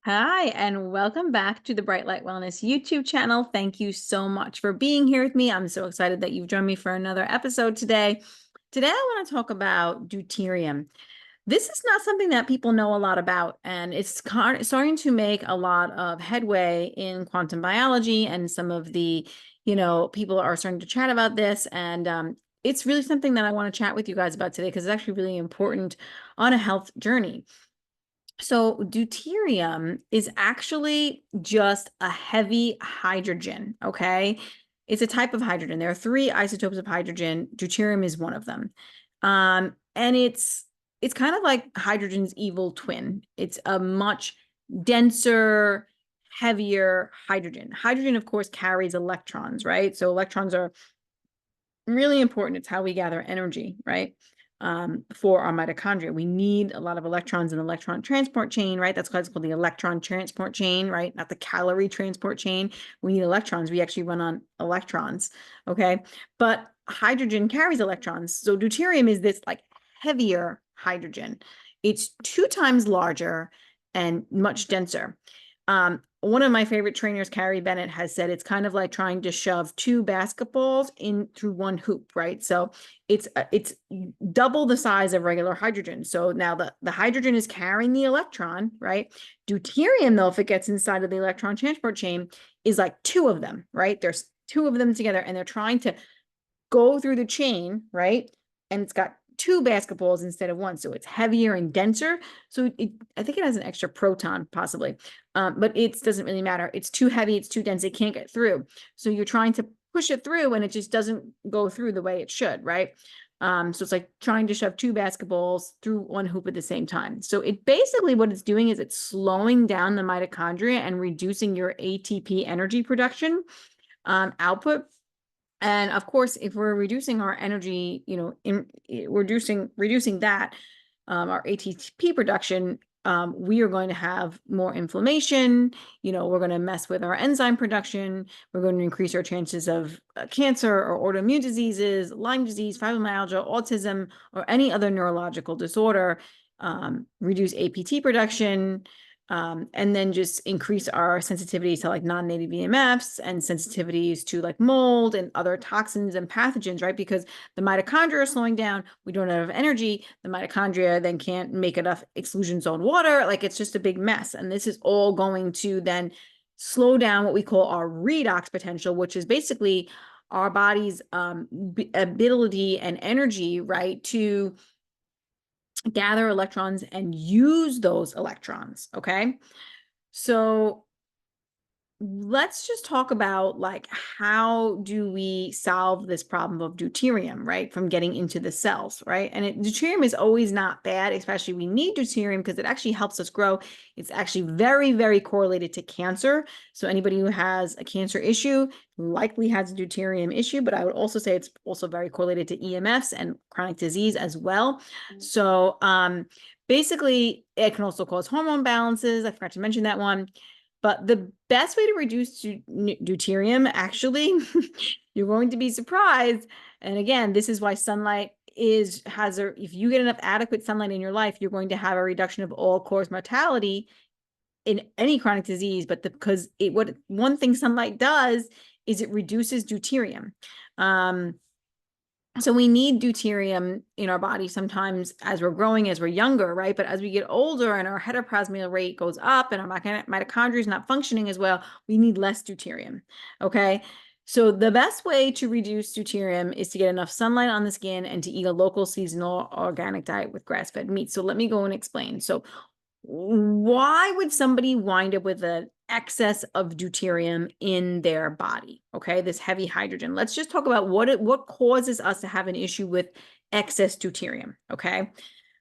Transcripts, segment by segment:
Hi, and welcome back to the Bright Light Wellness YouTube channel. Thank you so much for being here with me. I'm so excited that you've joined me for another episode today. Today, I want to talk about deuterium. This is not something that people know a lot about, and it's starting to make a lot of headway in quantum biology, and some of the, people are starting to chat about this, and it's really something that I want to chat with you guys about today because it's actually really important on a health journey. So deuterium is actually just a heavy hydrogen, okay? It's a type of hydrogen. There are three isotopes of hydrogen. Deuterium is one of them. And it's kind of like hydrogen's evil twin. It's a much denser, heavier hydrogen. Hydrogen, of course, carries electrons, right? So electrons are really important. It's how we gather energy, right? For our mitochondria. We need a lot of electrons in the electron transport chain, right? That's why it's called the electron transport chain, right? Not the calorie transport chain. We need electrons. We actually run on electrons, okay? But hydrogen carries electrons. So deuterium is this like heavier hydrogen. It's 2 times larger and much denser. One of my favorite trainers, Carrie Bennett, has said it's kind of like trying to shove 2 basketballs in through 1 hoop, right? So it's double the size of regular hydrogen. So now the hydrogen is carrying the electron, right? Deuterium, though, if it gets inside of the electron transport chain, is like 2 of them, right? There's 2 of them together, and they're trying to go through the chain, right? And it's got 2 basketballs instead of 1. So it's heavier and denser. So I think it has an extra proton possibly, but it doesn't really matter. It's too heavy. It's too dense. It can't get through. So you're trying to push it through and it just doesn't go through the way it should, right? So it's like trying to shove 2 basketballs through 1 hoop at the same time. So it basically, what it's doing is it's slowing down the mitochondria and reducing your ATP energy production output. And of course, if we're reducing our energy, reducing that, our ATP production, we are going to have more inflammation. We're going to mess with our enzyme production. We're going to increase our chances of cancer or autoimmune diseases, Lyme disease, fibromyalgia, autism, or any other neurological disorder. Reduce APT production. And then just increase our sensitivity to like non-native EMFs and sensitivities to like mold and other toxins and pathogens, right? Because the mitochondria are slowing down. We don't have energy. The mitochondria then can't make enough exclusion zone water. Like it's just a big mess. And this is all going to then slow down what we call our redox potential, which is basically our body's ability and energy, right, to gather electrons and use those electrons, okay? So let's just talk about like, how do we solve this problem of deuterium, right, from getting into the cells, right? And deuterium is always not bad, especially we need deuterium because it actually helps us grow. It's actually very, very correlated to cancer. So anybody who has a cancer issue likely has a deuterium issue, but I would also say it's also very correlated to EMFs and chronic disease as well. So basically, it can also cause hormone balances. I forgot to mention that one. But the best way to reduce deuterium, actually, you're going to be surprised. And again, this is why sunlight if you get enough adequate sunlight in your life, you're going to have a reduction of all-cause mortality in any chronic disease. But because one thing sunlight does is it reduces deuterium. So we need deuterium in our body sometimes as we're growing, as we're younger, right? But as we get older and our heteroplasmial rate goes up and our mitochondria is not functioning as well, we need less deuterium, okay? So the best way to reduce deuterium is to get enough sunlight on the skin and to eat a local, seasonal, organic diet with grass-fed meat. So let me go and explain. So why would somebody wind up with an excess of deuterium in their body? Okay, this heavy hydrogen. Let's just talk about what causes us to have an issue with excess deuterium. Okay,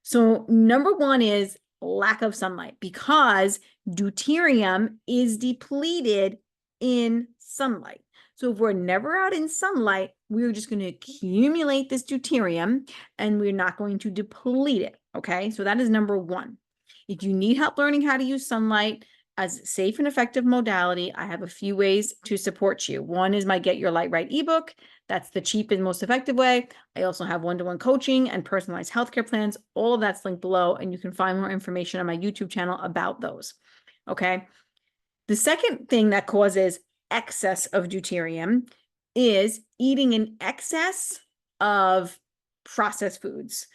so number 1 is lack of sunlight, because deuterium is depleted in sunlight. So if we're never out in sunlight, we're just going to accumulate this deuterium and we're not going to deplete it. Okay, so that is number 1. If you need help learning how to use sunlight as a safe and effective modality, I have a few ways to support you. One is my Get Your Light Right ebook. That's the cheap and most effective way. I also have one-to-one coaching and personalized healthcare plans. All of that's linked below, and you can find more information on my YouTube channel about those. okay? The second thing that causes excess of deuterium is eating an excess of processed foods.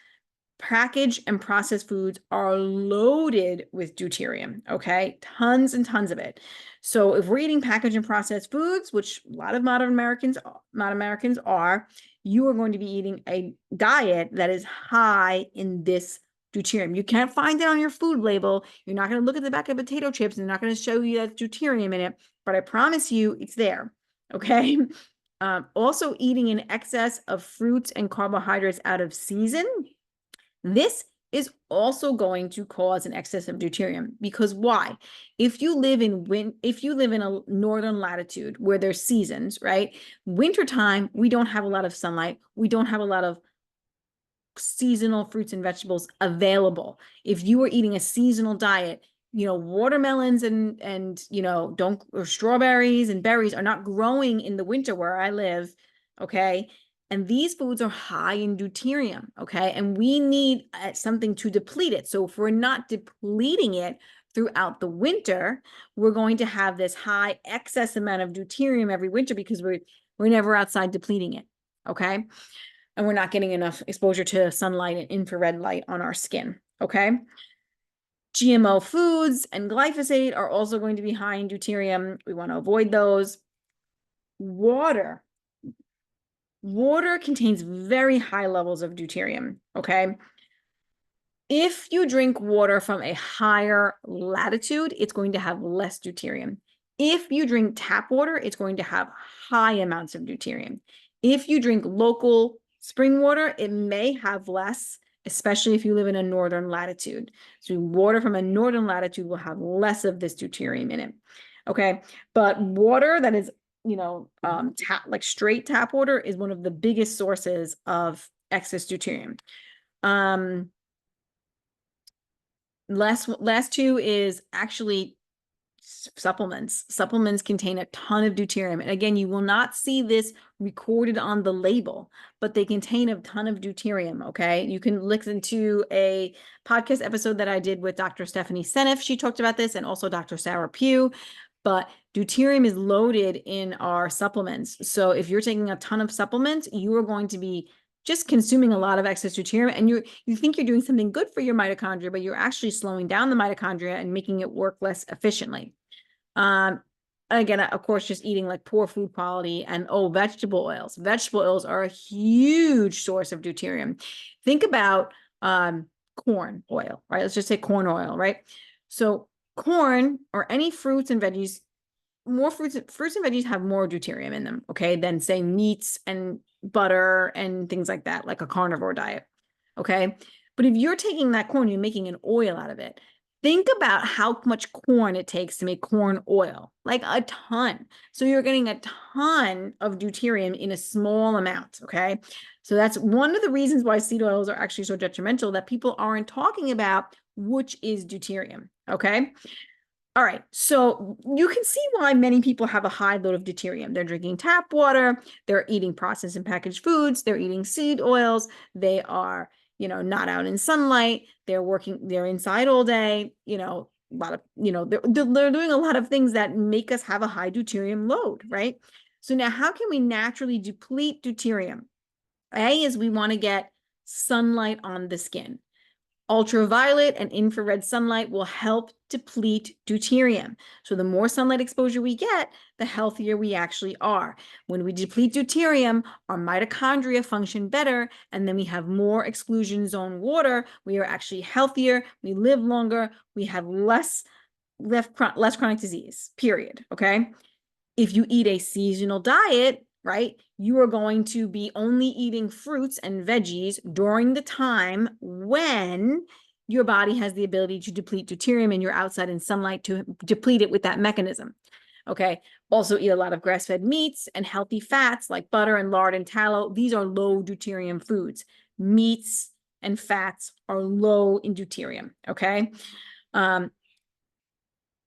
Packaged and processed foods are loaded with deuterium, okay? Tons and tons of it. So if we're eating packaged and processed foods, which a lot of modern Americans are, you are going to be eating a diet that is high in this deuterium. You can't find it on your food label. You're not going to look at the back of potato chips, and they're not going to show you that deuterium in it, but I promise you it's there, okay? Also eating in excess of fruits and carbohydrates out of season. This is also going to cause an excess of deuterium, because why? If you live in a northern latitude where there's seasons, right? Wintertime, we don't have a lot of sunlight. We don't have a lot of seasonal fruits and vegetables available. If you are eating a seasonal diet, watermelons and or strawberries and berries are not growing in the winter where I live, okay? And these foods are high in deuterium, okay? And we need something to deplete it. So if we're not depleting it throughout the winter, we're going to have this high excess amount of deuterium every winter because we're never outside depleting it, okay? And we're not getting enough exposure to sunlight and infrared light on our skin, okay? GMO foods and glyphosate are also going to be high in deuterium. We want to avoid those. Water contains very high levels of deuterium, okay? If you drink water from a higher latitude, it's going to have less deuterium. If you drink tap water, it's going to have high amounts of deuterium. If you drink local spring water, it may have less, especially if you live in a northern latitude. So water from a northern latitude will have less of this deuterium in it. Okay, but water that is, like straight tap water is one of the biggest sources of excess deuterium. Last two is actually supplements. Supplements contain a ton of deuterium. And again, you will not see this recorded on the label, but they contain a ton of deuterium, okay? You can listen to a podcast episode that I did with Dr. Stephanie Seneff. She talked about this, and also Dr. Sarah Pugh. But deuterium is loaded in our supplements. So if you're taking a ton of supplements, you are going to be just consuming a lot of excess deuterium, and you think you're doing something good for your mitochondria, but you're actually slowing down the mitochondria and making it work less efficiently. Again, of course, just eating like poor food quality and vegetable oils. Vegetable oils are a huge source of deuterium. Think about corn oil, right? Let's just say corn oil, right? So corn or any fruits and veggies, more fruits and veggies have more deuterium in them, okay, than say meats and butter and things like that, like a carnivore diet, okay? But if you're taking that corn, you're making an oil out of it. Think about how much corn it takes to make corn oil, like a ton. So you're getting a ton of deuterium in a small amount, okay? So that's one of the reasons why seed oils are actually so detrimental, that people aren't talking about, which is deuterium, okay? All right, so you can see why many people have a high load of deuterium. They're drinking tap water, they're eating processed and packaged foods, they're eating seed oils, they are, not out in sunlight, they're inside all day, a lot of, they're doing a lot of things that make us have a high deuterium load, right? So now how can we naturally deplete deuterium? A is we want to get sunlight on the skin. Ultraviolet and infrared sunlight will help deplete deuterium. So the more sunlight exposure we get, the healthier we actually are. When we deplete deuterium, our mitochondria function better, and then we have more exclusion zone water. We are actually healthier, we live longer, we have less chronic disease, period, okay? If you eat a seasonal diet, right, you are going to be only eating fruits and veggies during the time when your body has the ability to deplete deuterium and you're outside in sunlight to deplete it with that mechanism. Okay. Also eat a lot of grass-fed meats and healthy fats like butter and lard and tallow. These are low deuterium foods. Meats and fats are low in deuterium. Okay.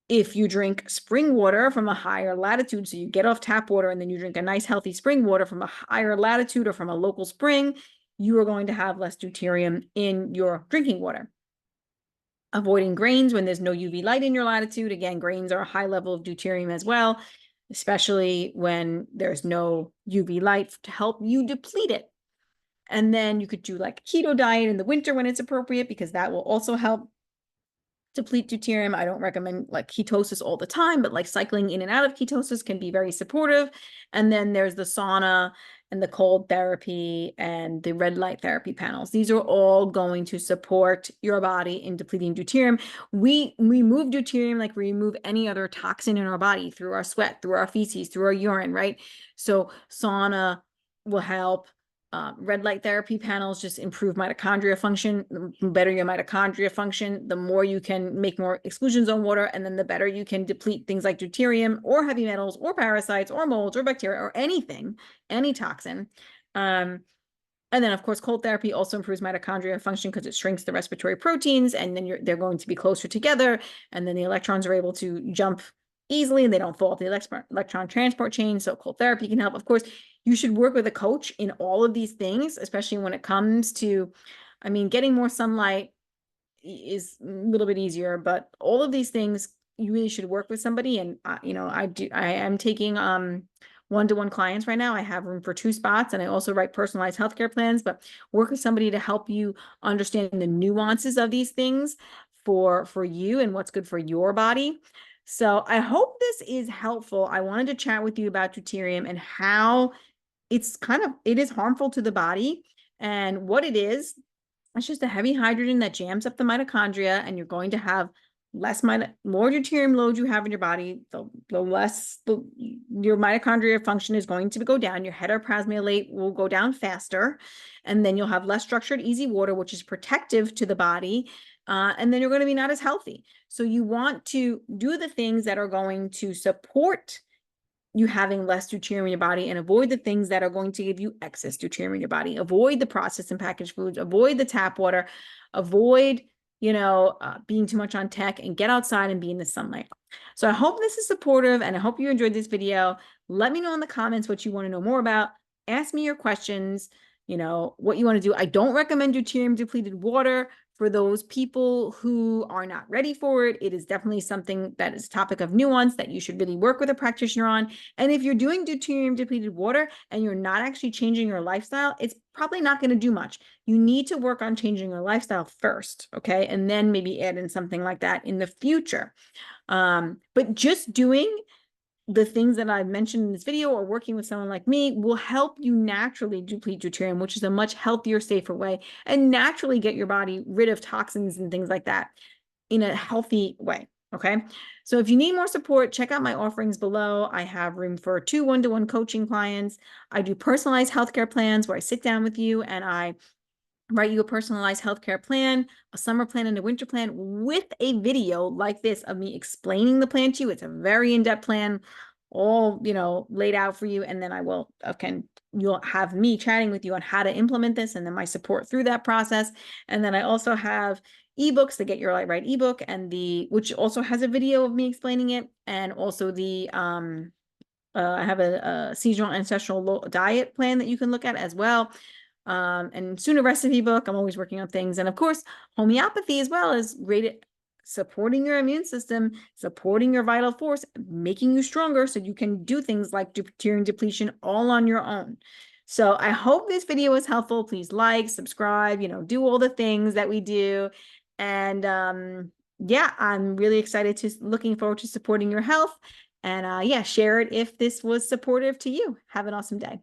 If you drink spring water from a higher latitude, so you get off tap water and then you drink a nice healthy spring water from a higher latitude or from a local spring, you are going to have less deuterium in your drinking water. avoiding grains when there's no UV light in your latitude. Again, grains are a high level of deuterium as well, especially when there's no UV light to help you deplete it. And then you could do like a keto diet in the winter when it's appropriate, because that will also help deplete deuterium. I don't recommend like ketosis all the time, but like cycling in and out of ketosis can be very supportive. And then there's the sauna and the cold therapy and the red light therapy panels. These are all going to support your body in depleting deuterium. We remove deuterium like we remove any other toxin in our body through our sweat, through our feces, through our urine, right? So sauna will help. Red light therapy panels just improve mitochondria function. The better your mitochondria function, the more you can make more exclusion zone water, and then the better you can deplete things like deuterium or heavy metals or parasites or molds or bacteria or anything, any toxin. And then, of course, cold therapy also improves mitochondria function because it shrinks the respiratory proteins, and then they're going to be closer together, and then the electrons are able to jump easily and they don't fall off the electron transport chain. So cold therapy can help. Of course, you should work with a coach in all of these things, especially when it comes to, I mean, getting more sunlight is a little bit easier, but all of these things you really should work with somebody. And I am taking one-to-one clients right now. I have room for 2 spots, and I also write personalized healthcare plans, but work with somebody to help you understand the nuances of these things for you and what's good for your body. So I hope this is helpful. I wanted to chat with you about deuterium and how it is harmful to the body, and what it is. It's just a heavy hydrogen that jams up the mitochondria, and you're going to have more deuterium load you have in your body, the less your mitochondria function is going to go down. Your heteroplasmic rate will go down faster, and then you'll have less structured, easy water, which is protective to the body. And then you're going to be not as healthy. So you want to do the things that are going to support you having less deuterium in your body, and avoid the things that are going to give you excess deuterium in your body. Avoid the processed and packaged foods, avoid the tap water, avoid, being too much on tech, and get outside and be in the sunlight. So I hope this is supportive, and I hope you enjoyed this video. Let me know in the comments what you want to know more about. Ask me your questions, what you want to do. I don't recommend deuterium depleted water for those people who are not ready for it. It is definitely something that is a topic of nuance that you should really work with a practitioner on. And if you're doing deuterium depleted water and you're not actually changing your lifestyle, it's probably not going to do much. You need to work on changing your lifestyle first, okay? And then maybe add in something like that in the future. But just doing the things that I've mentioned in this video, or working with someone like me, will help you naturally deplete deuterium, which is a much healthier, safer way, and naturally get your body rid of toxins and things like that in a healthy way. Okay. So if you need more support, check out my offerings below. I have room for 2 one-to-one coaching clients. I do personalized healthcare plans where I sit down with you and I write you a personalized healthcare plan, a summer plan, and a winter plan with a video like this of me explaining the plan to you. It's a very in-depth plan, all, laid out for you. And then you'll have me chatting with you on how to implement this, and then my support through that process. And then I also have ebooks, to get your right ebook, and which also has a video of me explaining it. And also I have a seasonal ancestral diet plan that you can look at as well. And soon a recipe book. I'm always working on things. And of course, homeopathy as well is great at supporting your immune system, supporting your vital force, making you stronger so you can do things like deuterium depletion all on your own. So I hope this video was helpful. Please like, subscribe, do all the things that we do. And yeah, I'm really looking forward to supporting your health. And yeah, share it if this was supportive to you. Have an awesome day.